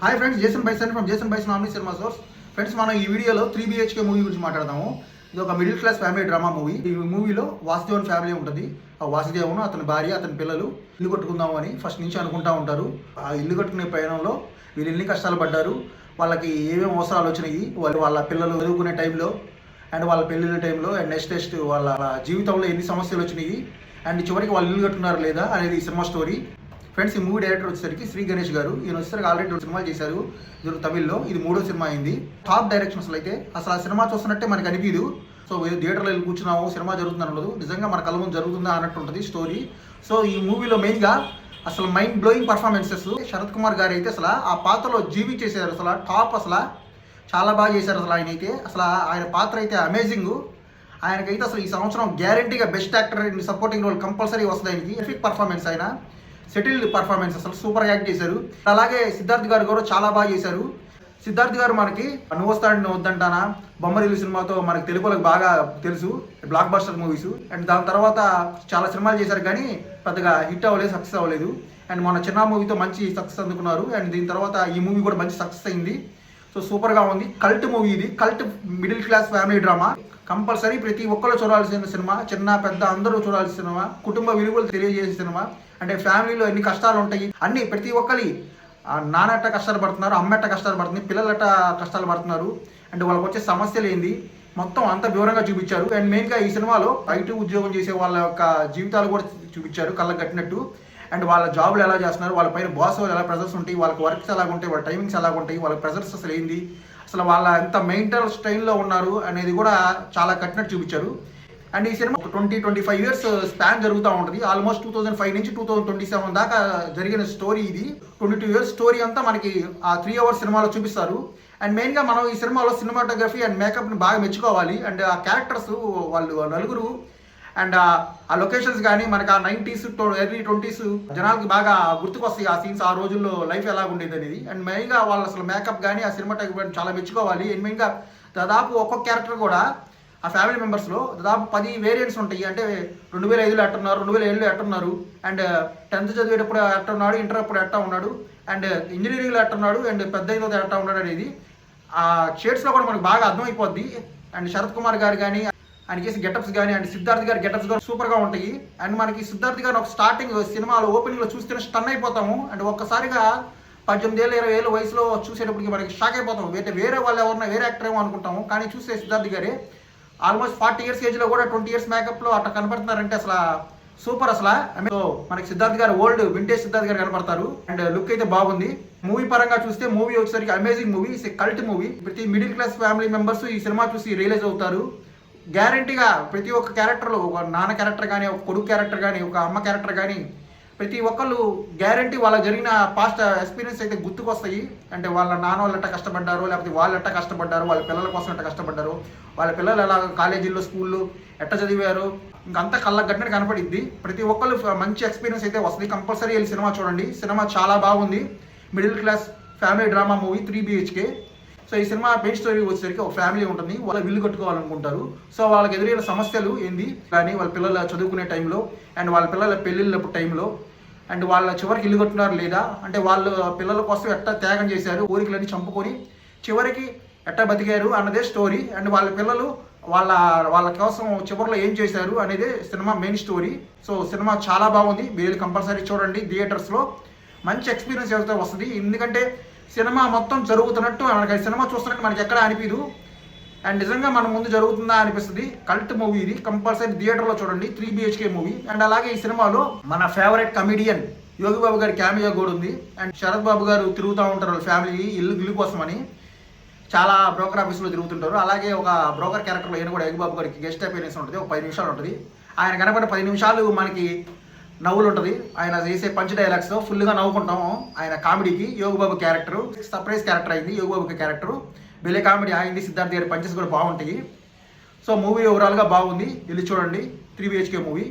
Hi friends, Jason bison from Jason bison omni cinema source. Friends, మనం ఈ వీడియోలో 3BHK movie గురించి మాట్లాడదాము. ఇది ఒక middle class family drama movie. ఈ మూవీలో వాసుదేవన్ ఫ్యామిలీ ఉంటుంది. ఆ వాసుదేవన్, అతని భార్య, అతని పిల్లలు ఇల్లు కట్టుకుందాము అని ఫస్ట్ నుంచి అనుకుంటా ఉంటారు. ఆ ఇల్లు కట్టుకునే ప్రయాణంలో వీళ్ళు ఎన్ని కష్టాలు పడ్డారు, వాళ్ళకి ఏమేమి అవసరాలు వచ్చినాయి, వాళ్ళ పిల్లలు చదువుకునే టైంలో అండ్ వాళ్ళ పెళ్ళిళ్ళ టైంలో అండ్ నెక్స్ట్ వాళ్ళ జీవితంలో ఎన్ని సమస్యలు వచ్చినాయి అండ్ చివరికి వాళ్ళు ఇల్లు కట్టుకున్నారు లేదా అనేది ఈ సినిమా స్టోరీ. ఫ్రెండ్స్, ఈ మూవీ డైరెక్టర్ వచ్చేసరికి శ్రీ గణేష్ గారు. ఈయన వచ్చేసరికి ఆల్రెడీ 2 సినిమాలు చేశారు. ఇది తమిళ్లో, ఇది 3వ సినిమా అయింది. టాప్ డైరెక్షన్ అయితే అసలు ఆ సినిమా చూస్తున్నట్టే మనకు అనిపించదు. సో థియేటర్లో వెళ్ళి కూర్చున్నాము, సినిమా జరుగుతుందని ఉండదు, నిజంగా మన కళ్ళ ముందు జరుగుతుందా అన్నట్టు ఉంటుంది స్టోరీ. సో ఈ మూవీలో మెయిన్గా అసలు mind blowing performances. Sarath Kumar గారు అయితే అసలు ఆ పాత్రలో జీవించేసారు. అసలు టాప్, అసలు చాలా బాగా చేశారు. అసలు ఆయన అయితే ఆయన పాత్ర అయితే అమేజింగ్. ఆయనకైతే అసలు ఈ సంవత్సరం గ్యారంటీగా best actor in supporting role compulsory వస్తుంది. ఆయనకి ఎఫిక్ పర్ఫార్మెన్స్, ఆయన సెటిల్డ్ పర్ఫార్మెన్స్, అసలు సూపర్ యాక్ట్ చేశారు. అలాగే సిద్ధార్థ్ గారు కూడా చాలా బాగా చేశారు. సిద్ధార్థ్ గారు మనకి నువ్వు వస్తాడు వద్దంటానా, బొమ్మరిల్లు సినిమాతో మనకి తెలుగులకు బాగా తెలుసు, బ్లాక్ బస్టర్ మూవీస్. అండ్ దాని తర్వాత చాలా సినిమాలు చేశారు కానీ పెద్దగా హిట్ అవ్వలేదు, సక్సెస్ అవ్వలేదు. అండ్ మన చిన్న మూవీతో మంచి సక్సెస్ అందుకున్నారు. అండ్ దీని తర్వాత ఈ మూవీ కూడా మంచి సక్సెస్ అయింది. సో సూపర్గా ఉంది. కల్ట్ మూవీ ఇది. Cult middle class family drama. Compulsory ప్రతి ఒక్కరు చూడాల్సిన సినిమా. చిన్న పెద్ద అందరూ చూడాల్సిన సినిమా. కుటుంబ విలువలు తెలియజేసే సినిమా. అంటే ఫ్యామిలీలో ఎన్ని కష్టాలు ఉంటాయి అన్నీ ప్రతి ఒక్కరి, నాన్నట్ట కష్టాలు పడుతున్నారు, అమ్మెట్ట కష్టాలు పడుతుంది, పిల్లలట్ట కష్టాలు పడుతున్నారు, అండ్ వాళ్ళకి వచ్చే సమస్యలు ఏంది మొత్తం అంత వివరంగా చూపించారు. అండ్ మెయిన్గా ఈ సినిమాలో ఐటీ ఉద్యోగం చేసే వాళ్ళ యొక్క జీవితాలు కూడా చూపించారు కళ్ళకు కట్టినట్టు. అండ్ వాళ్ళ జాబులు ఎలా చేస్తున్నారు, వాళ్ళ పైన బాస్ ఎలా ప్రెజర్స్ ఉంటాయి, వాళ్ళకి వర్క్స్ ఎలాగ ఉంటాయి, వాళ్ళ టైమింగ్స్ ఎలాగ ఉంటాయి, వాళ్ళ ప్రెజర్స్ అసలు ఏంది, అసలు వాళ్ళ ఎంత మెయింటల్ స్టైల్లో ఉన్నారు అనేది కూడా చాలా కట్టినట్టు చూపించారు. అండ్ ఈ సినిమా 20-25 ఇయర్స్ స్పాన్ జరుగుతూ ఉంటుంది. ఆల్మోస్ట్ 2005 నుంచి 2027 దాకా జరిగిన స్టోరీ ఇది. 22 ఇయర్స్ స్టోరీ అంతా మనకి ఆ 3 అవర్స్ సినిమాలో చూపిస్తారు. అండ్ మెయిన్గా మనం ఈ సినిమాలో సినిమాటోగ్రఫీ అండ్ మేకప్ని బాగా మెచ్చుకోవాలి. అండ్ ఆ క్యారెక్టర్స్, వాళ్ళు నలుగురు అండ్ ఆ లొకేషన్స్ కానీ మనకి ఆ 90s ఎర్లీ 20s జనాలకి బాగా గుర్తుకొస్తాయి. ఆ సీన్స్, ఆ రోజుల్లో లైఫ్ ఎలా ఉండేది అనేది. అండ్ మెయిన్గా వాళ్ళు అసలు మేకప్ కానీ ఆ సినిమాటోగ్రఫీ చాలా మెచ్చుకోవాలి. అండ్ మెయిన్గా దాదాపు ఒక్కొక్క క్యారెక్టర్ కూడా ఆ ఫ్యామిలీ మెంబర్స్లో దాదాపు 10 వేరియంట్స్ ఉంటాయి. అంటే 2005లో ఎట్టున్నారు, 2007లో ఎట్టున్నారు, అండ్ 10th చదివేటప్పుడు ఎట్టున్నాడు, ఇంటర్ అప్పుడు ఎట్టా ఉన్నాడు, అండ్ ఇంజనీరింగ్లో ఎట్టున్నాడు, అండ్ పెద్ద అయిన ఎట్టా ఉన్నాడు అనేది ఆ షేడ్స్లో కూడా మనకు బాగా అర్థమైపోద్ది. అండ్ శరత్ కుమార్ గారు కానీ ఆయన చేసే గెటప్స్ కానీ అండ్ సిద్ధార్థ్ గారి గెటప్స్ కూడా సూపర్గా ఉంటాయి. అండ్ మనకి సిద్ధార్థ్ గారు ఒక స్టార్టింగ్ సినిమాలో ఓపెనింగ్లో చూస్తేనే స్టన్ అయిపోతాము. అండ్ ఒక్కసారిగా 18 ఏళ్ళు 20 ఏళ్ళ వయసులో చూసేటప్పటికి మనకి షాక్ అయిపోతాము. వేరే వాళ్ళు ఎవరన్నా వేరే యాక్టర్ ఏమో అనుకుంటాము, కానీ చూస్తే సిద్ధార్థ్ గారే ఆల్మోస్ట్ 40 ఇయర్స్ ఏజ్లో కూడా 20 ఇయర్స్ మేకప్లో అట్లా కనపడుతున్నారంటే అసలు సూపర్. అసలు సో మనకి సిద్ధార్థ్ గారు ఓల్డ్ వింటేజ్ సిద్ధార్థ్ గారు కనపడతారు. అండ్ లుక్ అయితే బాగుంది. మూవీ పరంగా చూస్తే మూవీ వచ్చేసరికి amazing movie. It's cult movie. ప్రతి మిడిల్ క్లాస్ ఫ్యామిలీ మెంబర్స్ ఈ సినిమా చూసి రియలైజ్ అవుతారు. గ్యారంటీగా ప్రతి ఒక్క క్యారెక్టర్లో, ఒక నాన్న క్యారెక్టర్ కానీ, ఒక కొడుకు క్యారెక్టర్ కానీ, ఒక అమ్మ క్యారెక్టర్ కానీ, ప్రతి ఒక్కళ్ళు గ్యారంటీ వాళ్ళకి జరిగిన పాస్ట్ ఎక్స్పీరియన్స్ అయితే గుర్తుకొస్తాయి. అంటే వాళ్ళ నాన్న వాళ్ళు ఎట్లా కష్టపడ్డారు, లేకపోతే వాళ్ళు ఎట్లా కష్టపడ్డారు, వాళ్ళ పిల్లల కోసం ఎట్లా కష్టపడ్డారు, వాళ్ళ పిల్లలు ఎలా కాలేజీల్లో స్కూల్లో ఎట్లా చదివారు, ఇంకంతా కళ్ళకు గట్టినట్టు కనపడిద్ది. ప్రతి ఒక్కళ్ళు మంచి ఎక్స్పీరియన్స్ అయితే వస్తుంది. కంపల్సరీ వెళ్ళి సినిమా చూడండి. సినిమా చాలా బాగుంది. Middle class family drama movie 3BHK. So ఈ సినిమా మెయిన్ స్టోరీ వచ్చేసరికి ఒక ఫ్యామిలీ ఉంటుంది. వాళ్ళు ఇల్లు కట్టుకోవాలనుకుంటారు. సో వాళ్ళకి ఎదురైన సమస్యలు ఏంది కానీ వాళ్ళ పిల్లల చదువుకునే టైంలో అండ్ వాళ్ళ పిల్లల పెళ్ళిళ్ళప్పుడు టైంలో అండ్ వాళ్ళ చివరికి ఇల్లు కట్టున్నారు లేదా, అంటే వాళ్ళ పిల్లల కోసం ఎట్లా త్యాగం చేశారు, కోరికలన్నీ చంపుకొని చివరికి ఎట్లా బతికారు అన్నదే స్టోరీ. అండ్ వాళ్ళ పిల్లలు వాళ్ళ కోసం చివరిలో ఏం చేశారు అనేది cinema main story. So cinema చాలా బాగుంది. మీరు కంపల్సరీ చూడండి. థియేటర్స్లో మంచి ఎక్స్పీరియన్స్ అయితే వస్తుంది. ఎందుకంటే సినిమా మొత్తం జరుగుతున్నట్టు మనకి సినిమా చూస్తున్నట్టు మనకి ఎక్కడ అనిపించదు. అండ్ నిజంగా మన ముందు జరుగుతుందా అనిపిస్తుంది. కల్ట్ మూవీ ఇది. కంపల్సరీ థియేటర్లో చూడండి. 3BHK movie. అండ్ అలాగే ఈ సినిమాలో మన ఫేవరెట్ కమిడియన్ యోగి బాబు గారి క్యామియో కూడా ఉంది. అండ్ శరత్ బాబు గారు తిరుగుతూ ఉంటారు వాళ్ళ ఫ్యామిలీ ఇల్లు కోసం అని, చాలా బ్రోకర్ ఆఫీస్లో తిరుగుతుంటారు. అలాగే ఒక బ్రోకర్ క్యారెక్టర్లో ఈయన కూడా యోగి బాబు గారికి గెస్ట్ అపీరెన్స్ ఉంటుంది. ఒక 10 నిమిషాలు ఉంటుంది. ఆయన కనపడే 10 నిమిషాలు మనకి నవ్వులు ఉంటుంది. ఆయన చేసే పంచ్ డైలాగ్స్తో ఫుల్గా నవ్వుకుంటాము. ఆయన కామెడీకి యోగి బాబు క్యారెక్టర్ సర్ప్రైజ్ క్యారెక్టర్ అయింది. యోగి బాబు క్యారెక్టర్ భలే కామెడీ అయింది. సిద్ధార్థ్ గారి పంచెస్ కూడా బాగుంటాయి. సో మూవీ ఓవరాల్గా బాగుంది. వెళ్ళి చూడండి 3BHK మూవీ.